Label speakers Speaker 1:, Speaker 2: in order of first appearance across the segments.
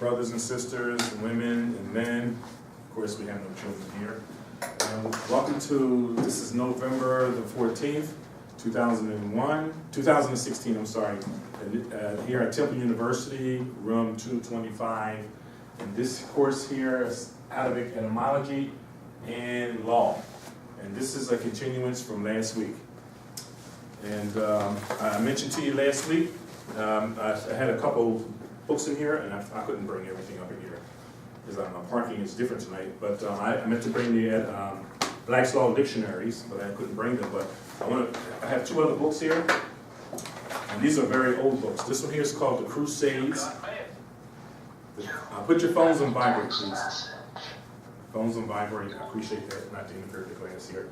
Speaker 1: brothers and sisters, women and men. Of course, we have no children here. Welcome to, this is November the 14th, 2016, I'm sorry. Here at Temple University, room 225. And this course here is Arabic Etymology and Law. And this is a continuance from last week. And I mentioned to you last week, I had a couple books in here, and I couldn't bring everything up in here because my parking is different tonight. But I meant to bring the Black's Law dictionaries, but I couldn't bring them. But I have two other books here, and these are very old books. This one here is called The Crusades. Put your phones on vibrate, please. Phones on vibrate. I appreciate that. Not to interfere with the class here.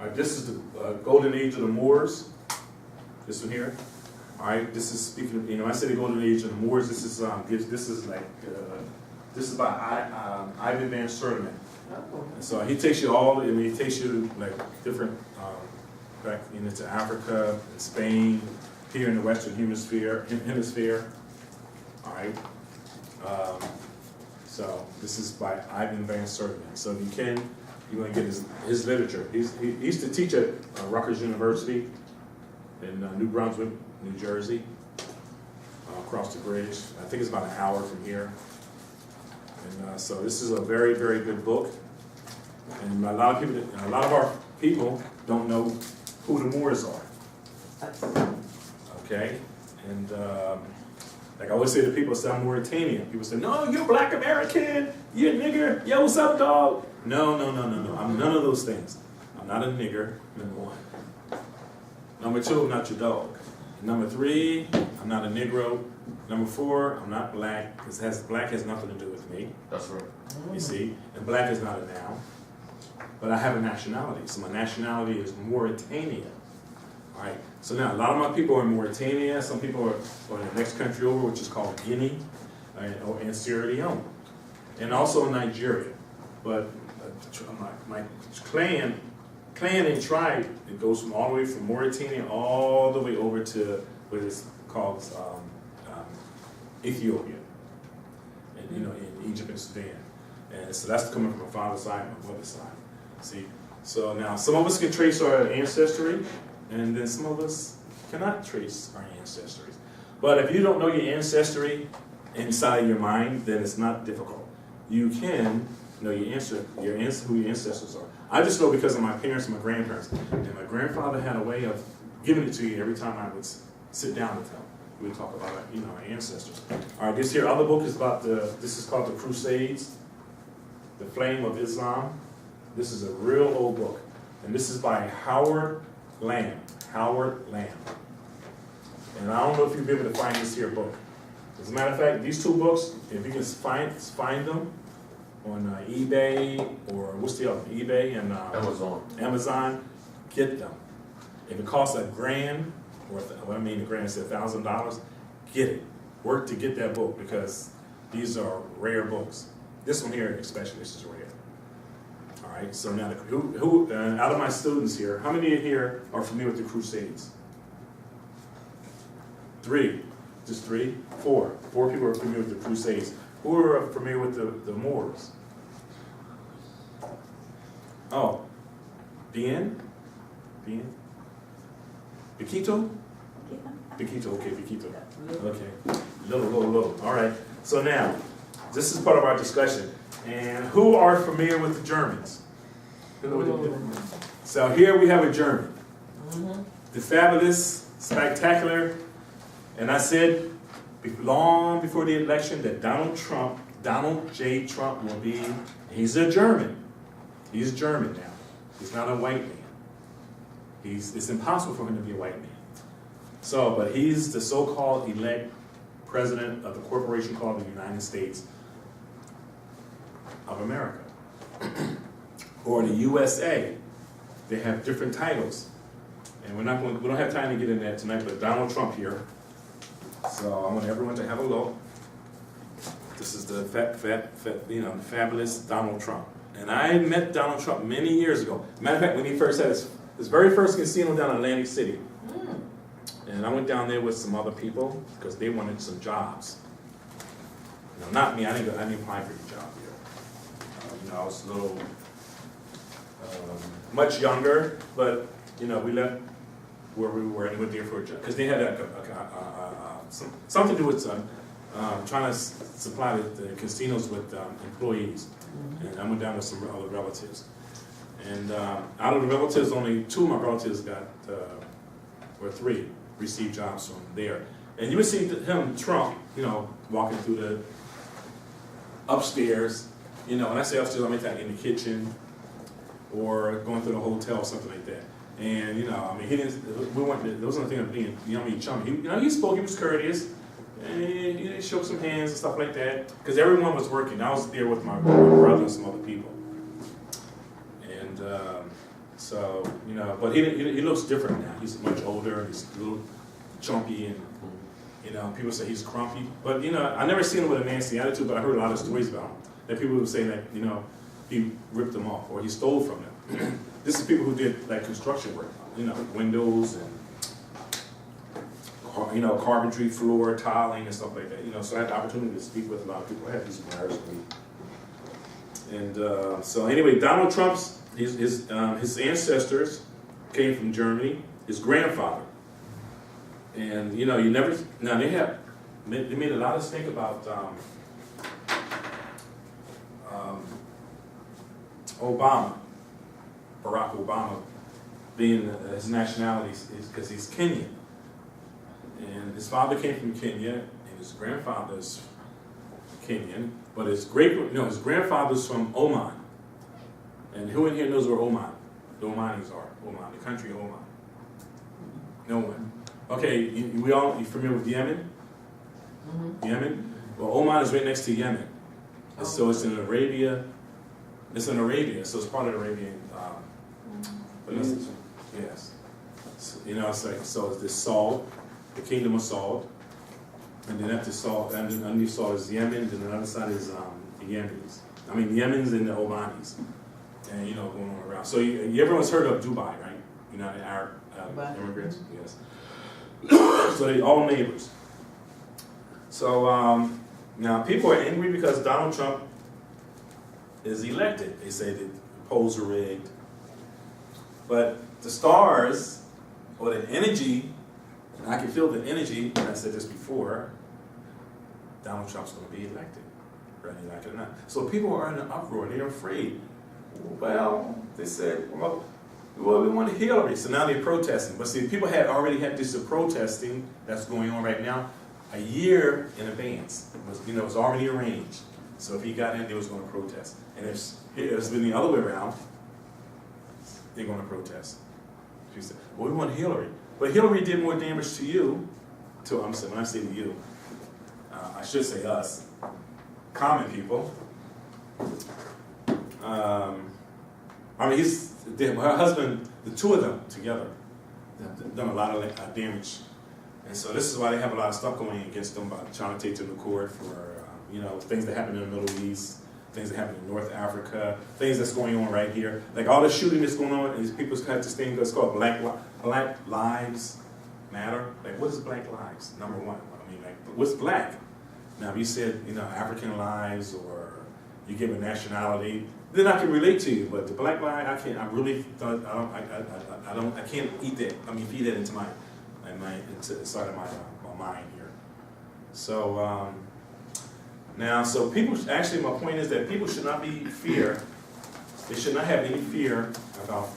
Speaker 1: All right, this is the Golden Age of the Moors. This one here. All right, this is speaking of, I say the Golden Age of the Moors. This is this is by Ivan Van Sertima. So he takes you he takes you like different, back into Africa and Spain, here in the Western Hemisphere. All right. So this is by Ivan Van Sertima. So if you can, you're going to get his literature. He used to teach at Rutgers University in New Brunswick, New Jersey, across the bridge. I think it's about an hour from here. And so this is a very, very good book. And a lot of our people don't know who the Moors are. Okay? And like I always say to people, say I'm Mauritanian. People say, no, you're Black American, you're a nigger, yo, what's up, dog? No. I'm none of those things. I'm not a nigger, number one. Number two, I'm not your dog. Number three, I'm not a Negro. Number four, I'm not black, because black has nothing to do with me.
Speaker 2: That's right.
Speaker 1: You see, and black is not a noun. But I have a nationality, so my nationality is Mauritania. All right, so now a lot of my people are in Mauritania, some people are in the next country over, which is called Guinea, and Sierra Leone, and also in Nigeria. But my clan and tribe, it goes from all the way from Mauritania all the way over to what is called Ethiopia, and in Egypt and Sudan. And so that's coming from my father's side, my mother's side. See, so now some of us can trace our ancestry, and then some of us cannot trace our ancestry. But if you don't know your ancestry inside of your mind, then it's not difficult. You can know who your ancestors are. I just know because of my parents and my grandparents. And my grandfather had a way of giving it to you every time I would sit down with him. We would talk about our ancestors. All right, this here other book is about this is called The Crusades, The Flame of Islam. This is a real old book. And this is by Howard Lamb. And I don't know if you'll be able to find this here book. As a matter of fact, these two books, if you can find them on eBay, or what's the other, eBay and Amazon, get them. If it costs $1,000, or $1,000 is $1,000, get it. Work to get that book, because these are rare books. This one here especially, this is rare. All right, so now who out of my students here, how many here are familiar with the Crusades? 3, just 3, 4. 4 people are familiar with the Crusades. Who are familiar with the Moors? Oh, Bien? Piquito? Piquito, okay, Piquito. Okay, little. All right, so now, this is part of our discussion. And who are familiar with the Germans? So here we have a German. The fabulous, spectacular, and I said long before the election that Donald J. Trump will be, he's a German. He's German now. He's not a white man. It's impossible for him to be a white man. So, but he's the so-called elect president of the corporation called the United States of America. Or the USA. They have different titles. And we don't have time to get into that tonight, but Donald Trump here. So I want everyone to have a look. This is the fabulous Donald Trump. And I met Donald Trump many years ago. Matter of fact, when he first had his very first casino down in Atlantic City. And I went down there with some other people because they wanted some jobs. You know, not me. I didn't apply for the job here. You know, I was a little much younger, but you know, we left where we were and went there for a job because they had something to do with trying to supply the casinos with employees, and I went down with some other relatives. And out of the relatives, only 2 of my relatives got, or 3, received jobs from there. And you would see him, Trump, you know, walking through the upstairs. You know, when I say upstairs, I mean like in the kitchen or going through the hotel or something like that. And you know, I mean, he didn't. We weren't. There wasn't anything of being, you know, chummy. You know, he spoke. He was courteous. And he shook some hands and stuff like that. Because everyone was working. I was there with my brother and some other people. And so, you know, but he looks different now. He's much older. He's a little chumpy, and you know, people say he's grumpy. But you know, I never seen him with a nasty attitude. But I heard a lot of stories about him. That people would say that, you know, he ripped them off or he stole from them. This is people who did like construction work, you know, windows and, you know, carpentry, floor, tiling and stuff like that. You know, so I had the opportunity to speak with a lot of people. I had these admirers for me. And so anyway, Donald Trump's, his ancestors came from Germany, his grandfather. And you know, they made a lot of us think about Obama, Barack Obama, being his nationality is because he's Kenyan. And his father came from Kenya, and his grandfather's Kenyan, but his grandfather's from Oman. And who in here knows where Oman, the Omanis are? Oman, the country of Oman. No one. Okay, you familiar with Yemen? Mm-hmm. Yemen? Well, Oman is right next to Yemen. And so it's in Arabia. It's in Arabia, so it's part of the Arabian. Yes. So, you know, it's like, so it's this Saud, the kingdom of Saud, and then after Saud, and then underneath Saud is Yemen, and then the other side is the Yemenis. I mean, the Yemens and the Omanis, and you know, going on around. So everyone's heard of Dubai, right? You know, the Arab immigrants, yes. So they all neighbors. So now people are angry because Donald Trump is elected. They say that the polls are rigged. But the stars, or the energy, and I can feel the energy, and I said this before, Donald Trump's going to be elected, whether you like it or not. So people are in an uproar. They're afraid. Well, they said, well, we want Hillary. So now they're protesting. But see, people already had this protesting that's going on right now a year in advance. It was already arranged. So if he got in, they was going to protest. And if it's been the other way around, they're going to protest. She said, well, we want Hillary. But Hillary did more damage to you, when I say to you, I should say us, common people. I mean, her husband, the 2 of them together, have done a lot of damage. And so this is why they have a lot of stuff going against them, by trying to take them to court for, things that happen in the Middle East, things that happen in North Africa, things that's going on right here. Like all the shooting that's going on, and these people have this thing that's called Black Lives Matter. Like, what is Black lives? Number one. I mean, like, what's black? Now, if you said, African lives, or you give a nationality, then I can relate to you. But the black lie, I can't. I really thought I can't eat that. I mean, feed that into inside of my mind here. So. So people, actually my point is that people should not be they should not have any fear about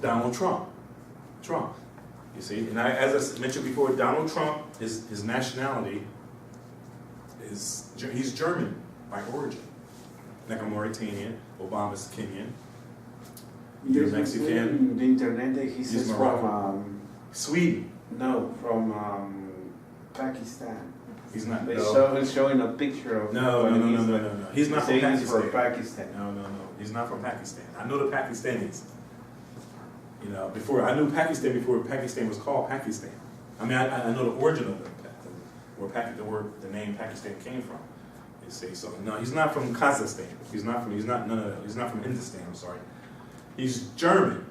Speaker 1: Donald Trump. You see, and as I mentioned before, Donald Trump, his nationality he's German by origin. Like a Mauritanian, Obama's Kenyan. You're Mexican.
Speaker 2: The internet, he says from
Speaker 1: Sweden.
Speaker 2: No, from Pakistan.
Speaker 1: He's not.
Speaker 2: He's showing a picture of.
Speaker 1: No. He's not from Pakistan.
Speaker 2: He's from Pakistan.
Speaker 1: No. He's not from Pakistan. I know the Pakistanis. Before I knew Pakistan before Pakistan was called Pakistan. I mean, I know the origin of where the name Pakistan came from. You see, so no, he's not from Kazakhstan. He's not from Hindustan. I'm sorry. He's German.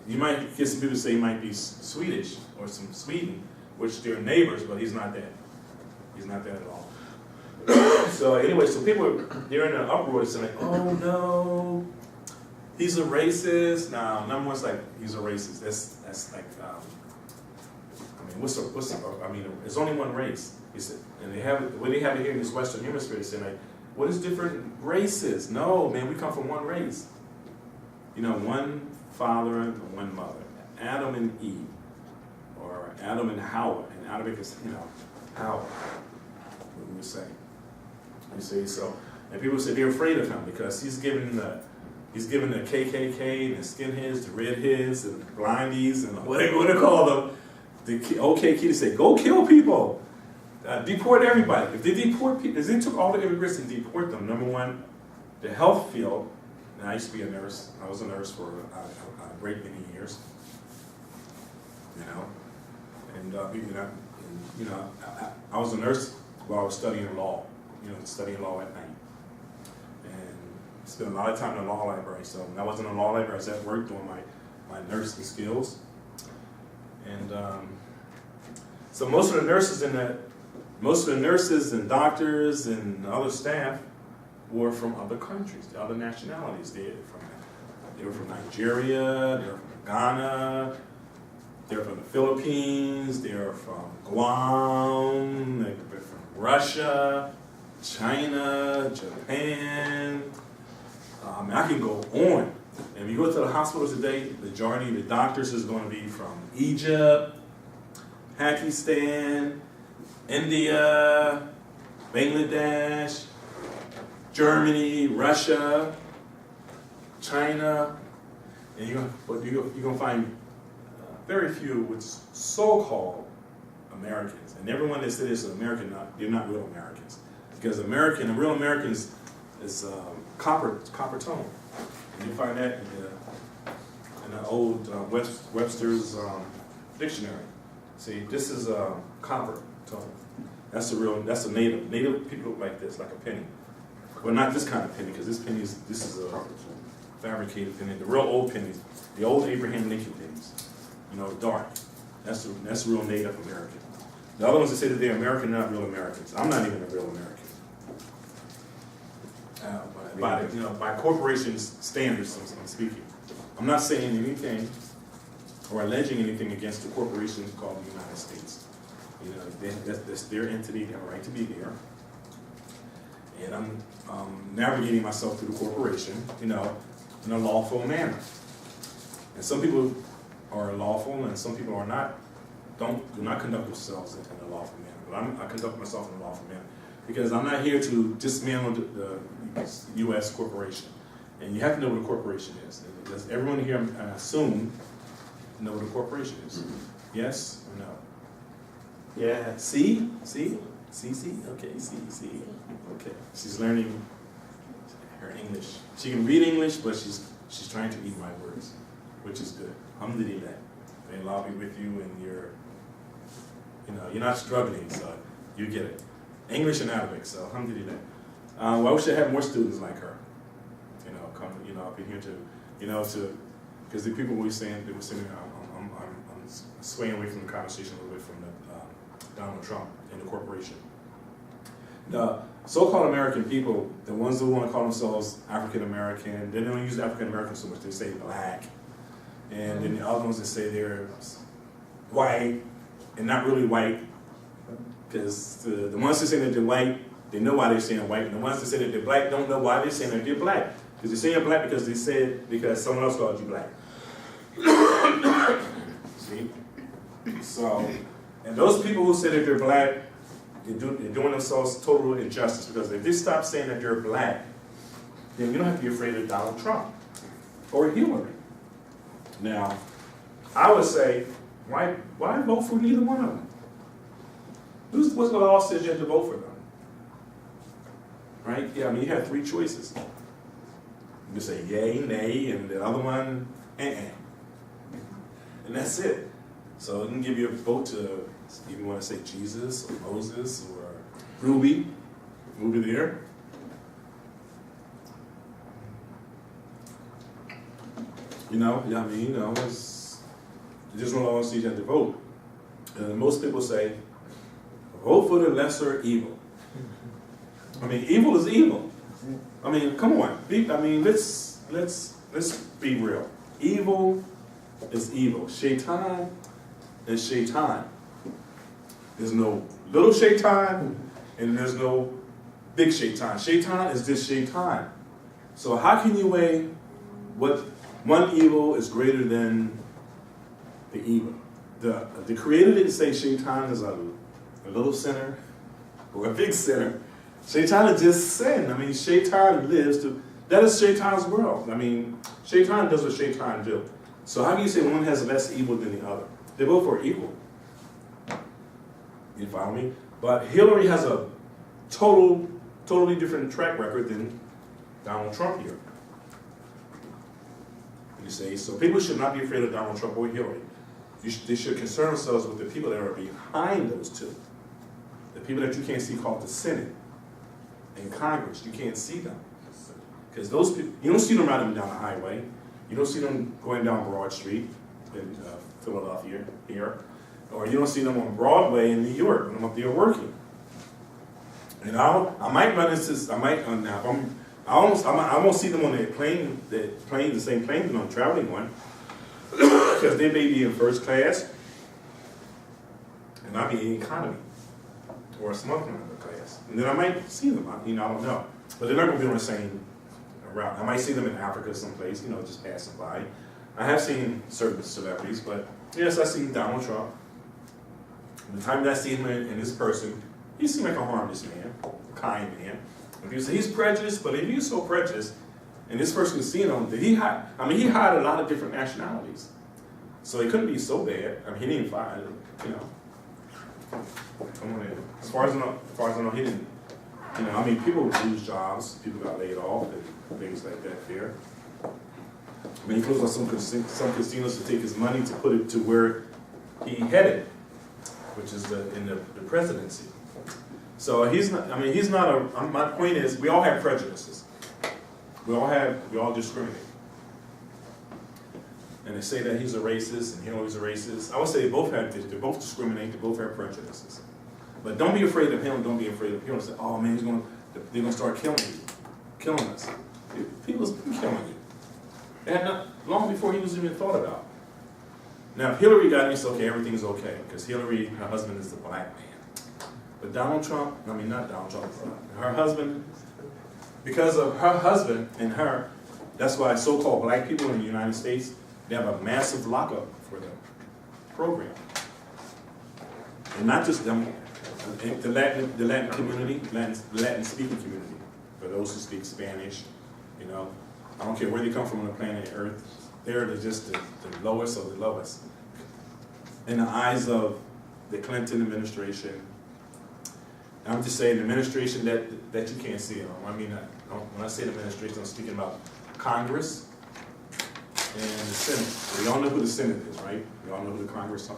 Speaker 1: You might get some people say he might be Swedish or some Sweden, which they're neighbors, but he's not that. He's not that at all. So anyway, so people, they're in an uproar saying like, oh no, he's a racist. Now, number one's like, he's a racist. That's like, I mean, there's only one race. He said, and they have it, when they have it here in this Western Hemisphere, they say like, what is different races? No, man, we come from one race. You know, one father and one mother. Adam and Eve, or Adam and Hawa, and Arabic is, you know, Hawa, what we would say. You see, so, and people say they're afraid of him because he's given the KKK, and the skinheads, the redheads, and the blindies, and whatever you want to call them, the OK kids say, go kill people, deport everybody. If they deport people, if they took all the immigrants and deport them, number one, the health field, and I used to be a nurse, I was a nurse for a great many years, you know, and I was a nurse while I was studying law, you know, studying law at night, and spent a lot of time in the law library. So when I wasn't in the law library, I was at work doing my nursing skills, and so most of the nurses and doctors and other staff were from other countries, the other nationalities. They were from Nigeria, they were from Ghana, they were from the Philippines, they were from Guam, they were from Russia, China, Japan. I can go on. And if you go to the hospitals today, the majority of the doctors is going to be from Egypt, Pakistan, India, Bangladesh, Germany, Russia, China, and you're going to find very few with so-called Americans. And everyone that says it's American, they're not real Americans. Because real Americans is copper tone. And you find that in the old Webster's dictionary. See, this is copper tone. That's a native. Native people look like this, like a penny. Well, not this kind of penny, because this is a fabricated penny. The real old pennies, the old Abraham Lincoln pennies, you know, dark. That's real Native American. The other ones that say that they're American, not real Americans. I'm not even a real American. By corporations' standards, I'm speaking. I'm not saying anything or alleging anything against the corporation called the United States. You know, that's their entity. They have a right to be there. And I'm navigating myself through the corporation, you know, in a lawful manner. And some people are lawful, and some people are not. Do not conduct themselves in a lawful manner. But I conduct myself in a lawful manner because I'm not here to dismantle the U.S. corporation. And you have to know what a corporation is. Does everyone here, I assume, know what a corporation is? Yes or no?
Speaker 2: Yeah.
Speaker 1: See? Okay, see. Okay. She's learning her English. She can read English, but she's trying to eat my words, which is good. Alhamdulillah. May Allah be with you, and you're not struggling, so you get it. English and Arabic, so alhamdulillah. Well, I wish I had more students like her. You know, come, up in here because the people were saying, I'm swaying away from the conversation a little bit from Donald Trump and the corporation. The so-called American people, the ones who want to call themselves African American, they don't use African American so much. They say black, and then the other ones that say they're white and not really white, because the ones that say that they're white, they know why they're saying white, and the ones that say that they're black don't know why they're saying that they're black. Because they're saying black because someone else called you black. See? So, and those people who say that they're black, they're doing themselves total injustice, because if they stop saying that they're black, then you don't have to be afraid of Donald Trump or Hillary. Now, I would say, why vote for neither one of them? What's the law says you have to vote for them? Right? Yeah, I mean, you have three choices. You can say yay, nay, and the other one, and that's it. So it can give you a vote to, if you want to say Jesus or Moses or Ruby there. There's no law that says you have to vote. And most people say, Vote for the lesser evil. I mean, evil is evil. I mean, come on. Let's be real. Evil is evil. Shaitan is shaitan. There's no little shaitan and there's no big shaitan. Shaitan is just shaitan. So how can you weigh what one evil is greater than the evil? The Creator didn't say shaitan is a little sinner or a big sinner. Shaitan is just sin. I mean, shaitan lives to, that is shaitan's world. I mean, shaitan does what shaitan do. So how can you say one has less evil than the other? They both are equal. You follow me? But Hillary has a totally different track record than Donald Trump here. You see, so people should not be afraid of Donald Trump or Hillary. They should concern themselves with the people that are behind those two. The people that you can't see called the Senate and Congress. You can't see them. Because those people, you don't see them riding down the highway. You don't see them going down Broad Street in Philadelphia here. Or you don't see them on Broadway in New York when I'm up there working. And I might run into, I won't see them on the same plane that I'm traveling on, because they may be in first class, and I'll be in economy, or some other kind of class. And then I might see them, I don't know. But they're not going to be on the same route. I might see them in Africa someplace, just passing by. I have seen certain celebrities, but yes, I've seen Donald Trump. The time that I see him in his person, he seemed like a harmless man, a kind man. And people say he's prejudiced, but if he's so prejudiced, and this person is seeing him, that he had a lot of different nationalities. So he couldn't be so bad. I mean, he didn't find it, Come on in. As far as I know, he didn't. People lose jobs, people got laid off, and things like that there. I mean, he closed on some casinos to take his money to put it to where he headed, which is in the presidency. So he's not my point is, we all have prejudices. We all discriminate. And they say that he's a racist and Hillary's a racist. I would say they both discriminate, they both have prejudices. But don't be afraid of him, don't be afraid of Hillary. Say, oh man, they're gonna start killing us. People's been killing you. And not long before he was even thought about. Now, if Hillary got in, it's okay, everything is okay, because Hillary, her husband is the black man. But Donald Trump, not Donald Trump, her husband, because of her husband and her, that's why so-called black people in the United States, they have a massive lockup for the program. And not just them, the Latin community, Latin speaking community, for those who speak Spanish, I don't care where they come from on the planet Earth, they're just the lowest of the lowest. In the eyes of the Clinton administration, I'm just saying the administration that you can't see. When I say the administration, I'm speaking about Congress and the Senate. We all know who the Senate is, right? We all know who the Congress,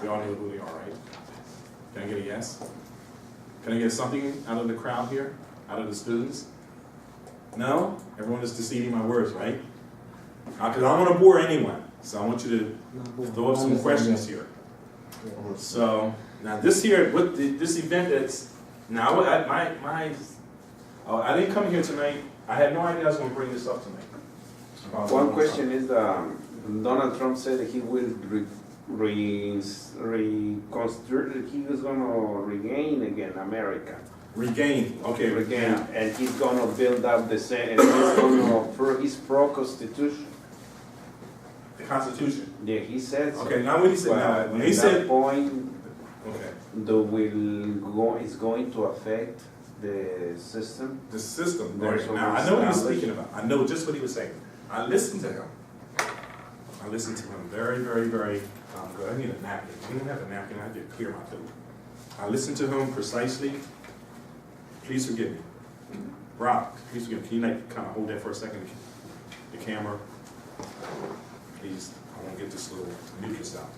Speaker 1: we all know who they are, right? Can I get a yes? Can I get something out of the crowd here? Out of the students? No? Everyone is deceiving my words, right? Because I don't want to bore anyone. So I want you to throw up some questions here. So now this here, this event that's now I didn't come here tonight. I had no idea I was going to bring this up tonight.
Speaker 2: One question is Donald Trump said that he will reconstruct. He was going to regain again America.
Speaker 1: Regain, okay,
Speaker 2: regain, and he's going to build up the Senate. And he's going to he's pro-constitution.
Speaker 1: The Constitution.
Speaker 2: Yeah, he said so.
Speaker 1: Okay, now when he said
Speaker 2: well,
Speaker 1: when he said
Speaker 2: that point,
Speaker 1: okay,
Speaker 2: is going to affect the system.
Speaker 1: The system. Right. Now I know what he was speaking about. I know just what he was saying. I listened to him. Very, very, very good. I need a napkin. I don't have a napkin. I have to clear my throat. I listened to him precisely. Please forgive me. Rob, please forgive me. Can you kind of hold that for a second? The camera. Please, I want to get this little mucus out.